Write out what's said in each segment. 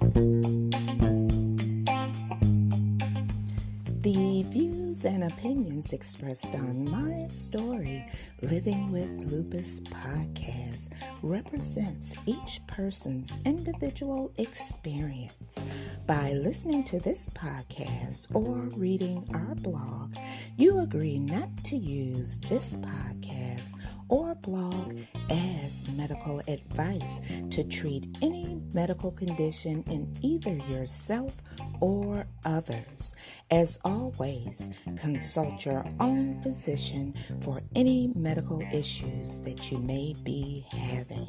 The views and opinions expressed on My Story Living with Lupus podcast represents each person's individual experience. By listening to this podcast or reading our blog, you agree not to use this podcast or blog as medical advice to treat any medical condition in either yourself or others. As always, consult your own physician for any medical issues that you may be having.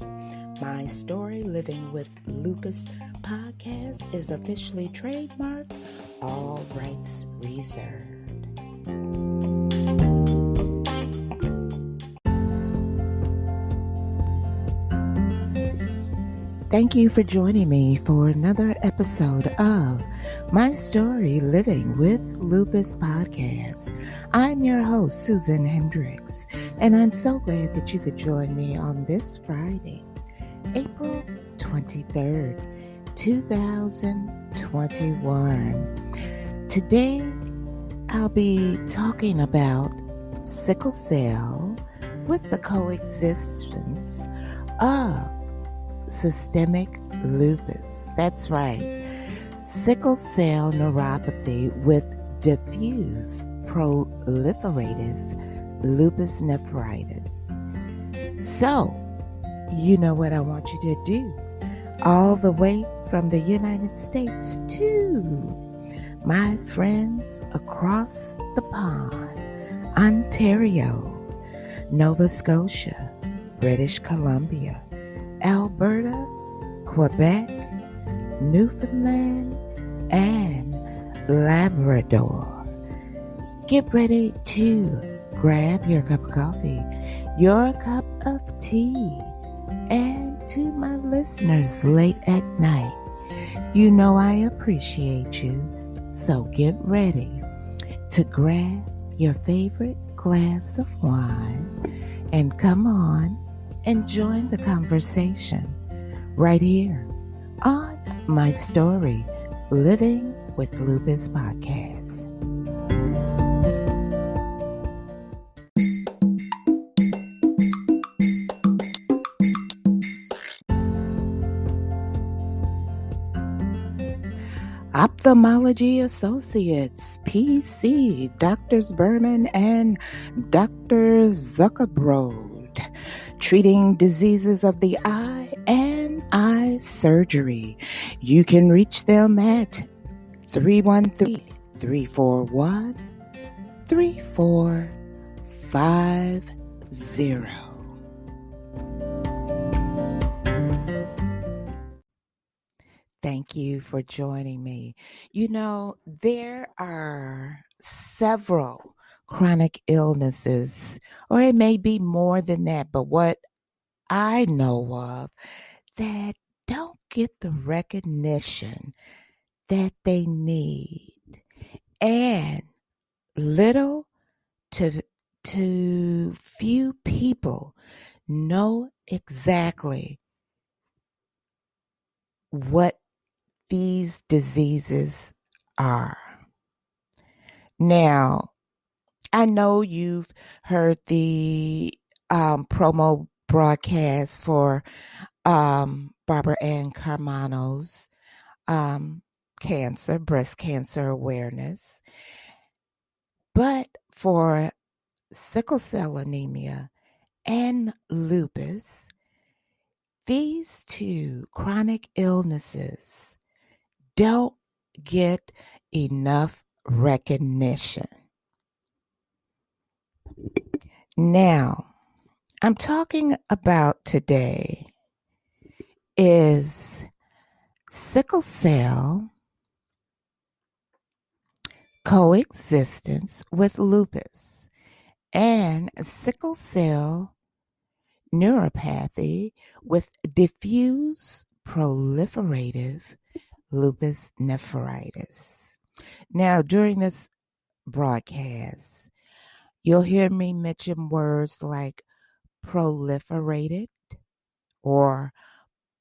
My Story Living with Lupus podcast is officially trademarked, all rights reserved. Thank you for joining me for another episode of My Story Living with Lupus podcast. I'm your host, Susan Hendricks, and I'm so glad that you could join me on this Friday, April 23rd, 2021. Today, I'll be talking about sickle cell with the coexistence of systemic lupus. That's right. Sickle cell neuropathy with diffuse proliferative lupus nephritis. So, you know what I want you to do. All the way from the United States to my friends across the pond, Ontario, Nova Scotia, British Columbia, Alberta, Quebec, Newfoundland, and Labrador. Get ready to grab your cup of coffee, your cup of tea, and to my listeners late at night, you know I appreciate you, so get ready to grab your favorite glass of wine and come on and join the conversation right here on My Story Living with Lupus podcast. Ophthalmology Associates, PC, Drs. Berman and Dr. Zuckerbrod, treating diseases of the eye and eye surgery. You can reach them at 313-341-3450. Thank you for joining me. You know, there are several chronic illnesses, or it may be more than that, but what I know of that don't get the recognition that they need, and little to few people know exactly what these diseases are. Now, I know you've heard the promo broadcast for Barbara Ann Carmano's breast cancer awareness. But for sickle cell anemia and lupus, these two chronic illnesses don't get enough recognition. Now, I'm talking about today is sickle cell coexistence with lupus and sickle cell neuropathy with diffuse proliferative lupus nephritis. Now, during this broadcast, you'll hear me mention words like proliferated or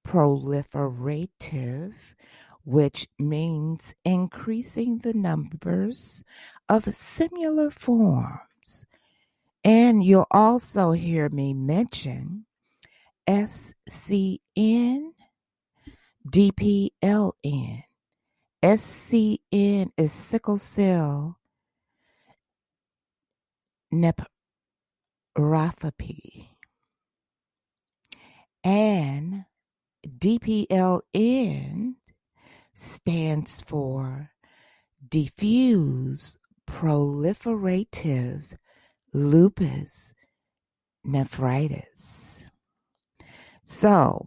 proliferative, which means increasing the numbers of similar forms. And you'll also hear me mention SCN, DPLN. SCN is sickle cell nephropathy, and DPLN stands for diffuse proliferative lupus nephritis. So,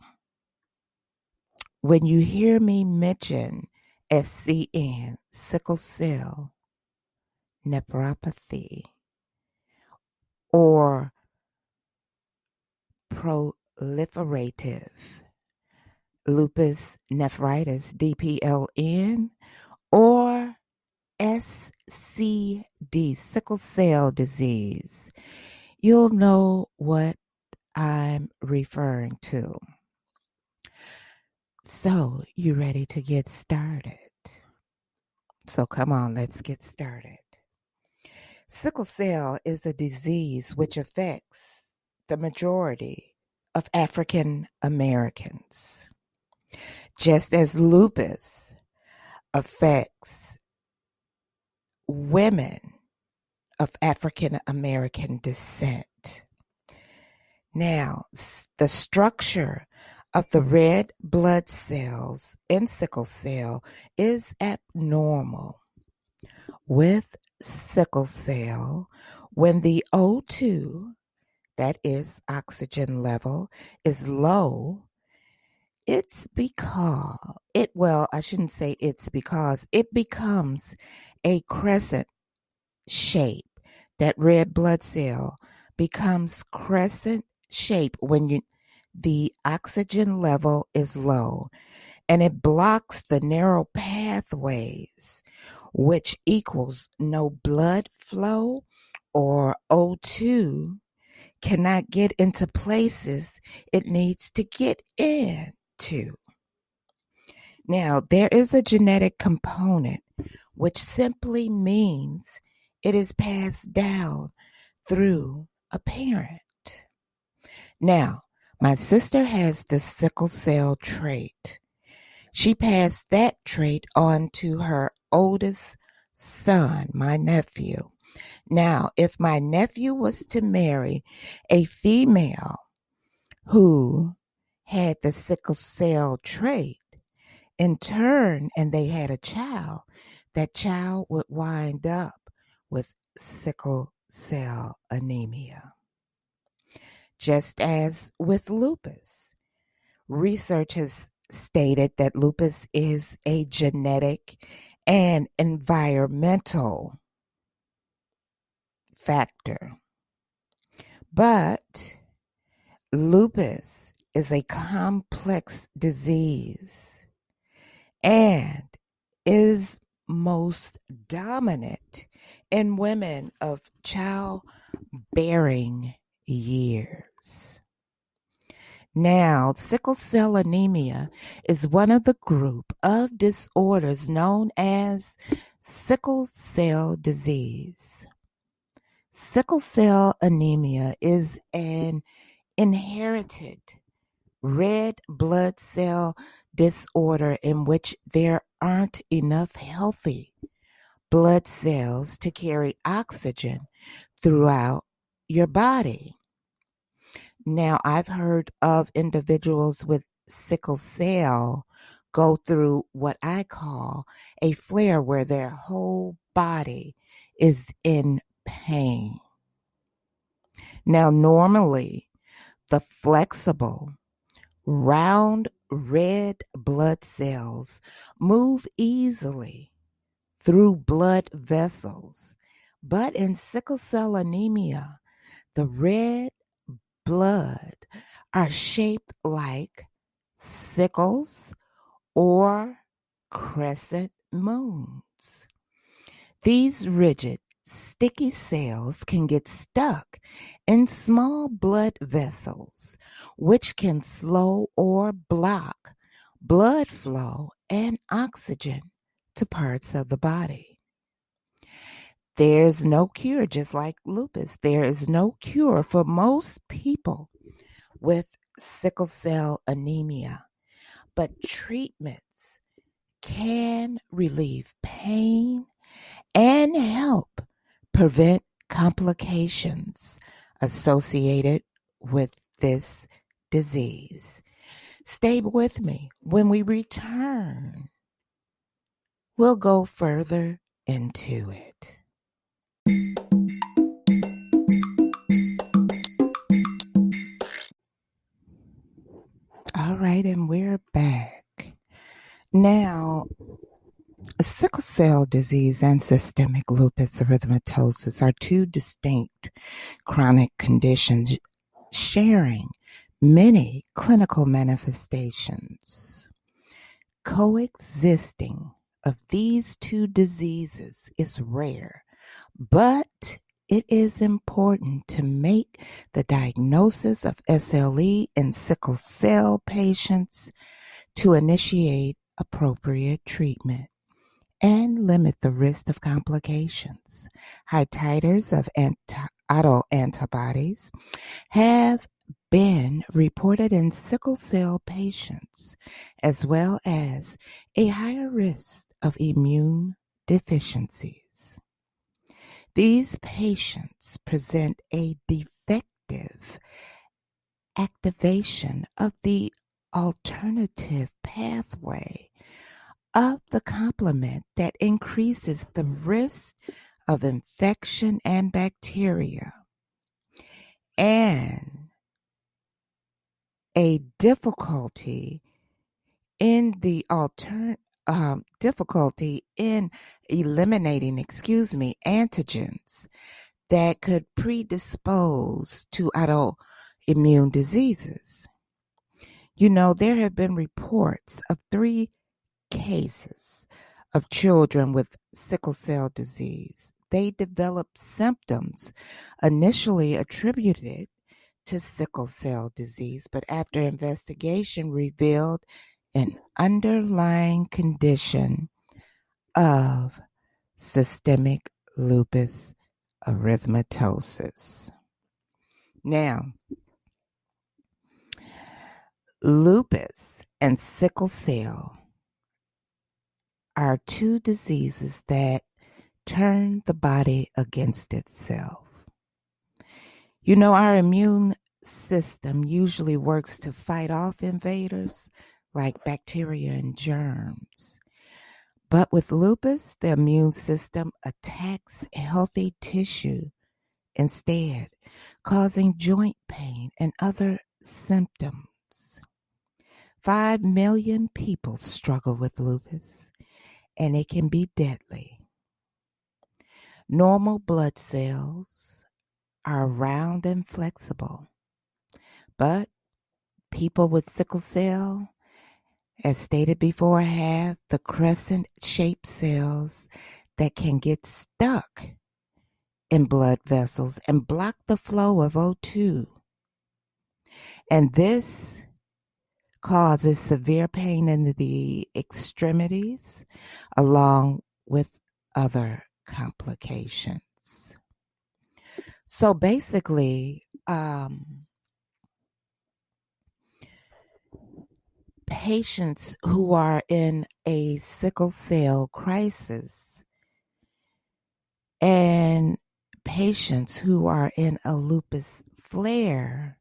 when you hear me mention SCN, sickle cell nephropathy, or proliferative lupus nephritis, DPLN, or SCD, sickle cell disease, you'll know what I'm referring to. So, you ready to get started? So come on, let's get started. Sickle cell is a disease which affects the majority of African Americans, just as lupus affects women of African American descent. Now, the structure of the red blood cells in sickle cell is abnormal. With sickle cell, when the O2, that is oxygen level, is low, it becomes a crescent shape. That red blood cell becomes crescent shape when the oxygen level is low, and it blocks the narrow pathways, which equals no blood flow, or O2 cannot get into places it needs to get into. Now, there is a genetic component, which simply means it is passed down through a parent. Now, my sister has the sickle cell trait. She passed that trait on to her oldest son, my nephew. Now, if my nephew was to marry a female who had the sickle cell trait, in turn, and they had a child, that child would wind up with sickle cell anemia. Just as with lupus, research has stated that lupus is a genetic and environmental factor. But lupus is a complex disease and is most dominant in women of childbearing years. Now, sickle cell anemia is one of the group of disorders known as sickle cell disease. Sickle cell anemia is an inherited red blood cell disorder in which there aren't enough healthy blood cells to carry oxygen throughout your body. Now, I've heard of individuals with sickle cell go through what I call a flare, where their whole body is in pain. Now, normally, the flexible, round red blood cells move easily through blood vessels. But in sickle cell anemia, the red blood are shaped like sickles or crescent moons. These rigid, sticky cells can get stuck in small blood vessels, which can slow or block blood flow and oxygen to parts of the body. There's no cure, just like lupus. There is no cure for most people with sickle cell anemia, but treatments can relieve pain and help prevent complications associated with this disease. Stay with me. When we return, we'll go further into it. All right, and we're back. Now, sickle cell disease and systemic lupus erythematosus are two distinct chronic conditions sharing many clinical manifestations. Coexisting of these two diseases is rare, but it is important to make the diagnosis of SLE in sickle cell patients to initiate appropriate treatment and limit the risk of complications. High titers of autoantibodies have been reported in sickle cell patients, as well as a higher risk of immune deficiencies. These patients present a defective activation of the alternative pathway of the complement that increases the risk of infection and bacteria, and a difficulty in eliminating antigens that could predispose to autoimmune diseases. There have been reports of 3 cases of children with sickle cell disease. They developed symptoms initially attributed to sickle cell disease, but after investigation revealed an underlying condition of systemic lupus erythematosus. Now, lupus and sickle cell are 2 diseases that turn the body against itself. Our immune system usually works to fight off invaders like bacteria and germs. But with lupus, the immune system attacks healthy tissue instead, causing joint pain and other symptoms. 5 million people struggle with lupus, and it can be deadly. Normal blood cells are round and flexible, but people with sickle cell, as stated before, have the crescent-shaped cells that can get stuck in blood vessels and block the flow of O2. And this causes severe pain in the extremities, along with other complications. So basically, patients who are in a sickle cell crisis and patients who are in a lupus flare,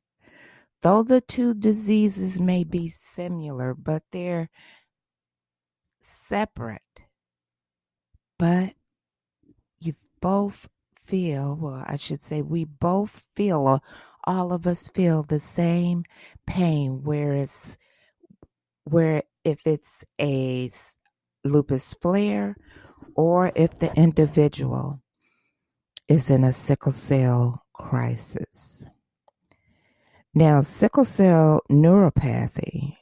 though the 2 diseases may be similar, but they're separate, but you both feel, we both feel, or all of us feel the same pain, where if it's a lupus flare or if the individual is in a sickle cell crisis. Now, sickle cell neuropathy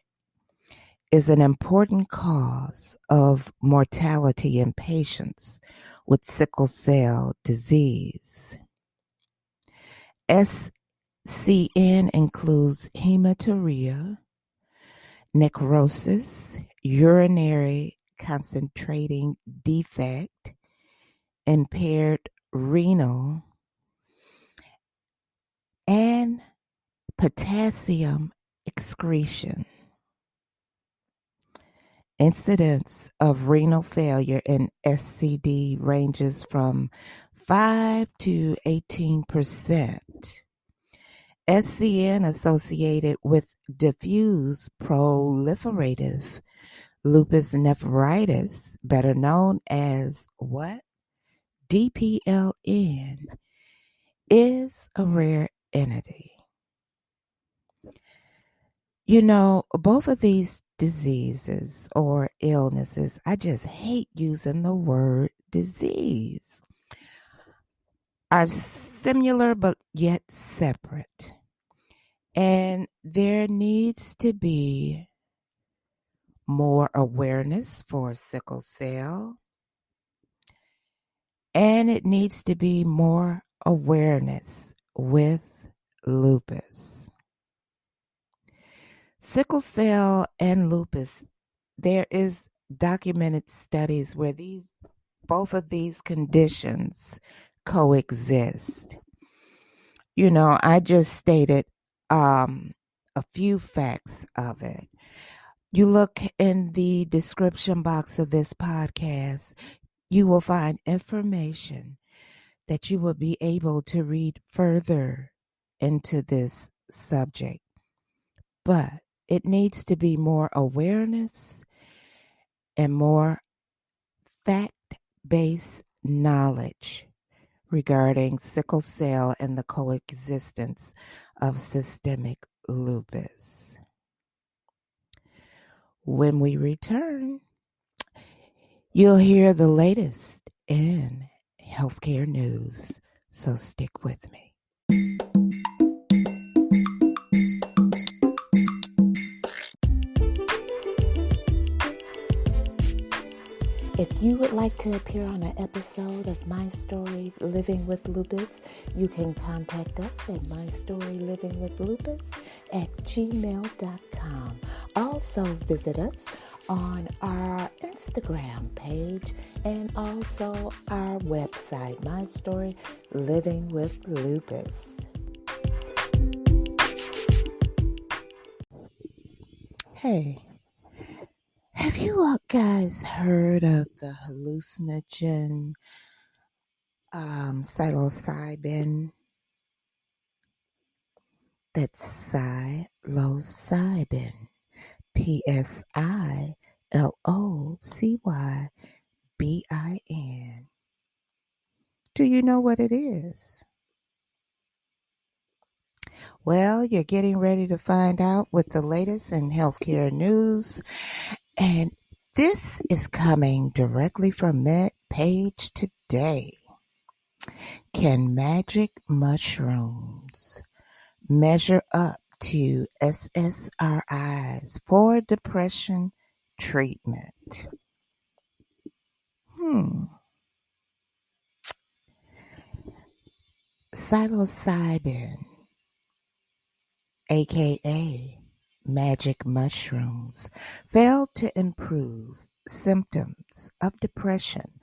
is an important cause of mortality in patients with sickle cell disease. SCN includes hematuria, necrosis, urinary concentrating defect, impaired renal, and potassium excretion. Incidence of renal failure in SCD ranges from 5 to 18%. SCN associated with diffuse proliferative lupus nephritis, better known as what? DPLN, is a rare entity. Both of these diseases or illnesses, I just hate using the word disease, are similar but yet separate. And there needs to be more awareness for sickle cell, and it needs to be more awareness with lupus. Sickle cell and lupus, there is documented studies where both of these conditions coexist. I just stated a few facts of it. You look in the description box of this podcast, you will find information that you will be able to read further into this subject. But it needs to be more awareness and more fact-based knowledge regarding sickle cell and the coexistence of systemic lupus. When we return, you'll hear the latest in healthcare news, so stick with me. If you would like to appear on an episode of My Story Living with Lupus, you can contact us at mystorylivingwithlupus@gmail.com. Also visit us on our Instagram page and also our website, My Story Living with Lupus. Hey. Have you guys heard of the hallucinogen psilocybin? That's psilocybin. psilocybin. Do you know what it is? Well, you're getting ready to find out with the latest in healthcare news. And this is coming directly from MedPage Today. Can magic mushrooms measure up to SSRIs for depression treatment? Psilocybin, aka magic mushrooms, failed to improve symptoms of depression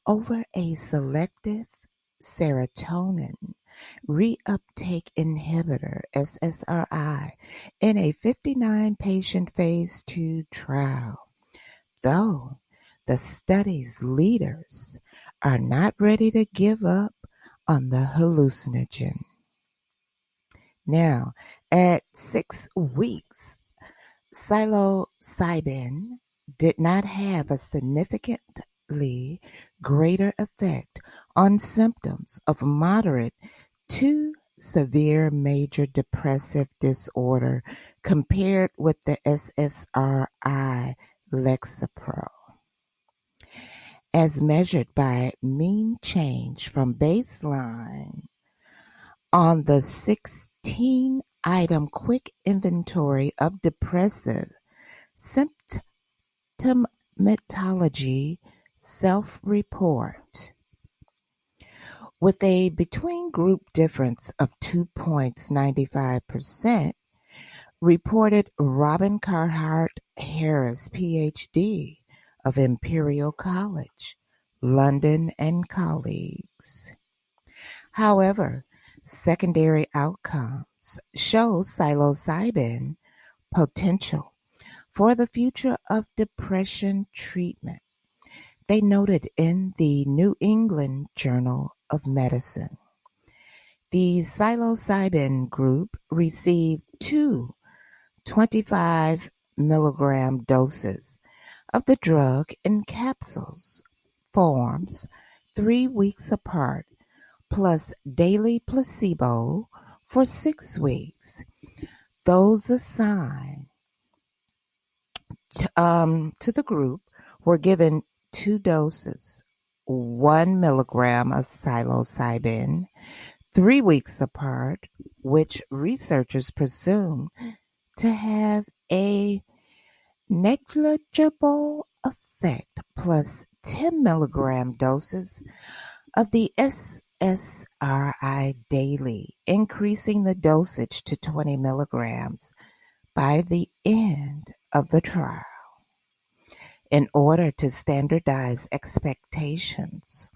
over a selective serotonin reuptake inhibitor, SSRI, in a 59-patient phase 2 trial, though the study's leaders are not ready to give up on the hallucinogen. Now, at 6 weeks, psilocybin did not have a significantly greater effect on symptoms of moderate to severe major depressive disorder compared with the SSRI Lexapro, as measured by mean change from baseline on the 16-item quick inventory of depressive symptomatology self-report, with a between-group difference of 2.95%, reported Robin Carhart Harris, PhD, of Imperial College, London, and colleagues. However, secondary outcomes show psilocybin potential for the future of depression treatment, they noted in the New England Journal of Medicine. The psilocybin group received two 25 milligram doses of the drug in capsules forms 3 weeks apart, plus daily placebo for 6 weeks. Those assigned to the group were given 2 doses, 1 milligram of psilocybin, 3 weeks apart, which researchers presume to have a negligible effect, plus 10 milligram doses of the SSRI daily, increasing the dosage to 20 milligrams by the end of the trial. In order to standardize expectations,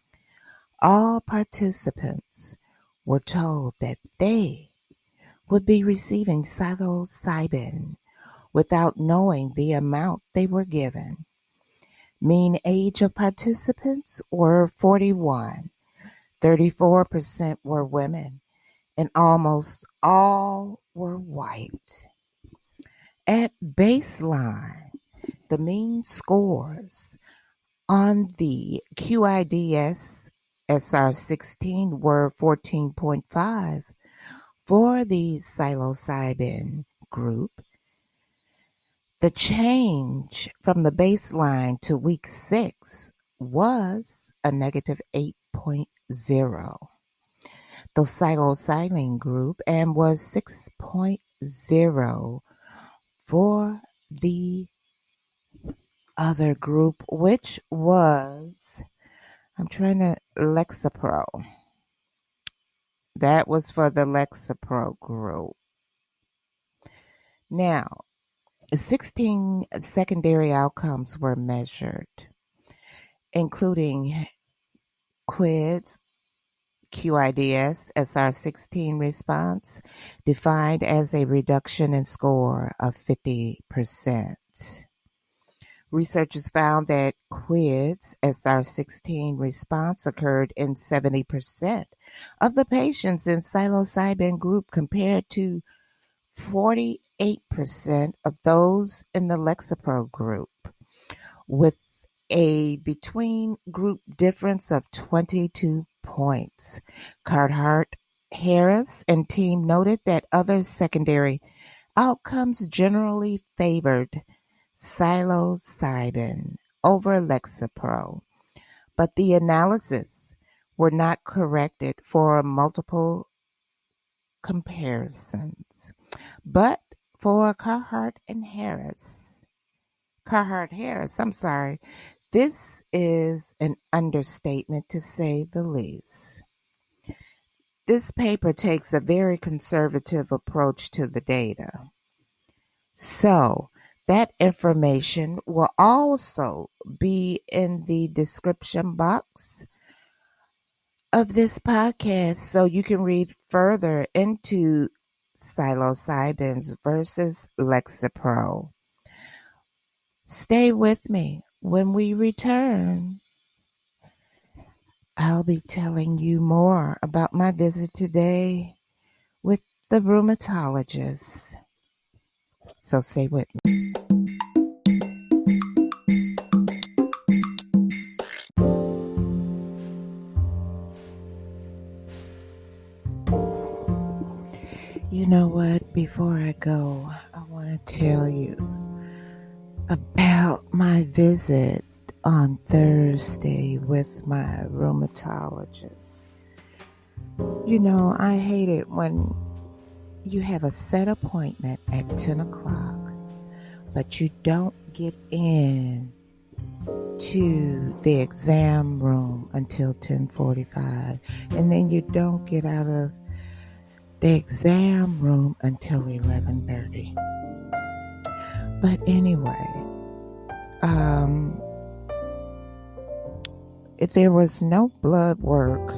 all participants were told that they would be receiving psilocybin without knowing the amount they were given. Mean age of participants were 41. 34% were women, and almost all were white. At baseline, the mean scores on the QIDS SR16 were 14.5 for the psilocybin group. The change from the baseline to week 6 was a negative 8.0. The psilocybin group and was 6.0 for the other group, which was, Lexapro. That was for the Lexapro group. Now, 16 secondary outcomes were measured, including QIDS SR16 response, defined as a reduction in score of 50%. Researchers found that QIDS SR16 response occurred in 70% of the patients in psilocybin group compared to 48% of those in the Lexapro group, with a between group difference of 22 points. Carhart Harris and team noted that other secondary outcomes generally favored psilocybin over Lexapro, but the analysis were not corrected for multiple comparisons. But for Carhart Harris, this is an understatement to say the least. This paper takes a very conservative approach to the data. So, that information will also be in the description box of this podcast so you can read further into psilocybins versus Lexapro. Stay with me. When we return, I'll be telling you more about my visit today with the rheumatologist. So stay with me. You know what? Before I go, I want to tell you about my visit on Thursday with my rheumatologist. You know, I hate it when you have a set appointment at 10 o'clock, but you don't get in to the exam room until 10:45, and then you don't get out of the exam room until 11:30. But anyway, if there was no blood work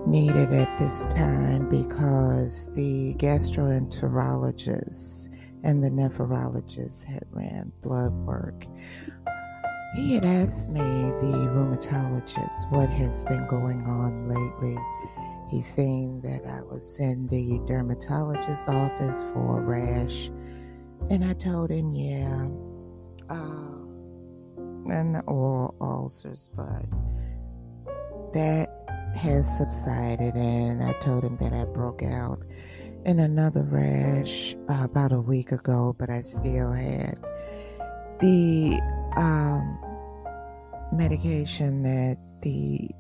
needed at this time because the gastroenterologist and the nephrologist had ran blood work. He had asked me, the rheumatologist, what has been going on lately. He's saying that I was in the dermatologist's office for a rash, and I told him, and the oral ulcers, but that has subsided, and I told him that I broke out in another rash about a week ago, but I still had the medication that the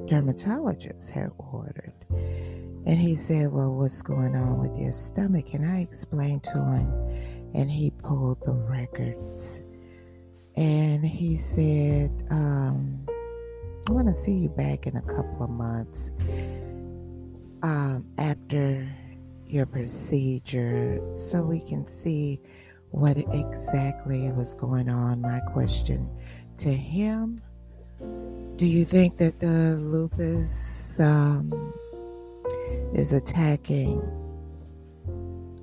dermatologist had ordered. And he said, well, what's going on with your stomach? And I explained to him, and he pulled the records. And he said, I want to see you back in a couple of months after your procedure so we can see what exactly was going on. My question to him, do you think that the lupus is attacking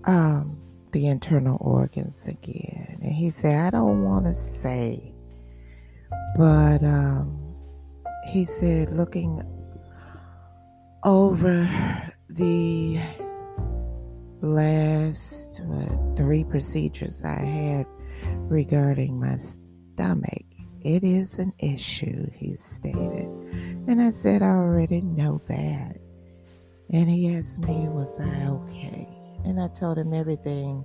the internal organs again? And he said, I don't want to say, but he said, looking over the last 3 procedures I had regarding my stomach, it is an issue, he stated. And I said, I already know that. And he asked me, was I okay? And I told him everything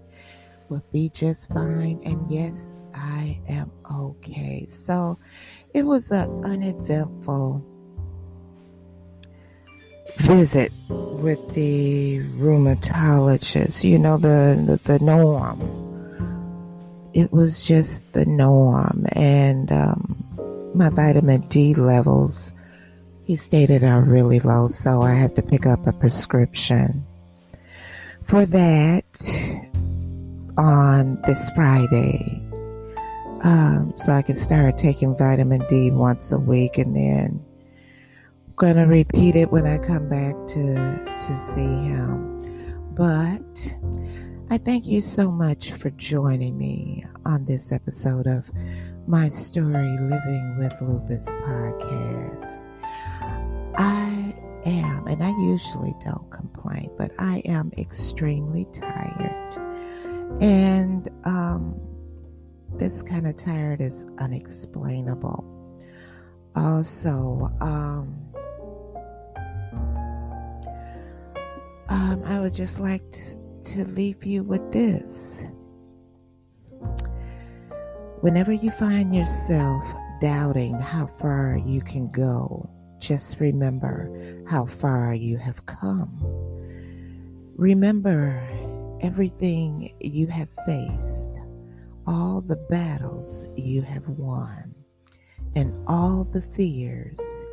would be just fine. And yes, I am okay. So it was an uneventful visit with the rheumatologist. You know, the norm. It was just the norm. And my vitamin D levels, he stated, are really low. So I have to pick up a prescription for that on this Friday. So I can start taking vitamin D once a week, and then going to repeat it when I come back to see him. But I thank you so much for joining me on this episode of My Story Living with Lupus podcast. I am, and I usually don't complain, but I am extremely tired. And this kind of tired is unexplainable. Also, I would just like to leave you with this. Whenever you find yourself doubting how far you can go, just remember how far you have come. Remember everything you have faced, all the battles you have won, and all the fears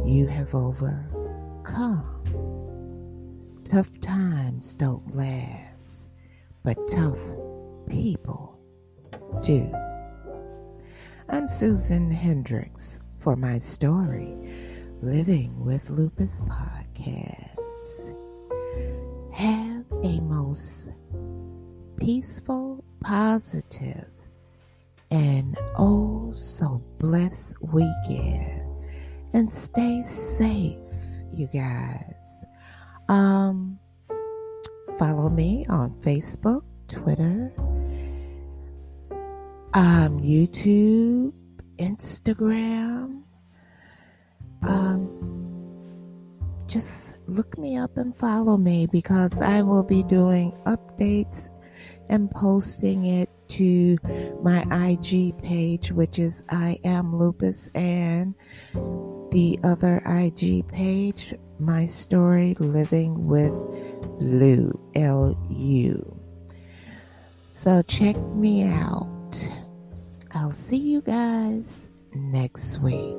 you have overcome. Tough times don't last, but tough people do. I'm Susan Hendricks for My Story Living with Lupus podcast. Have a most peaceful, positive, and oh so blessed weekend. And stay safe, you guys. Follow me on Facebook, Twitter, YouTube, Instagram. Just look me up and follow me, because I will be doing updates and posting it to my IG page, which is I Am Lupus, and the other IG page, My Story Living with Lu, L-U. So check me out. I'll see you guys next week.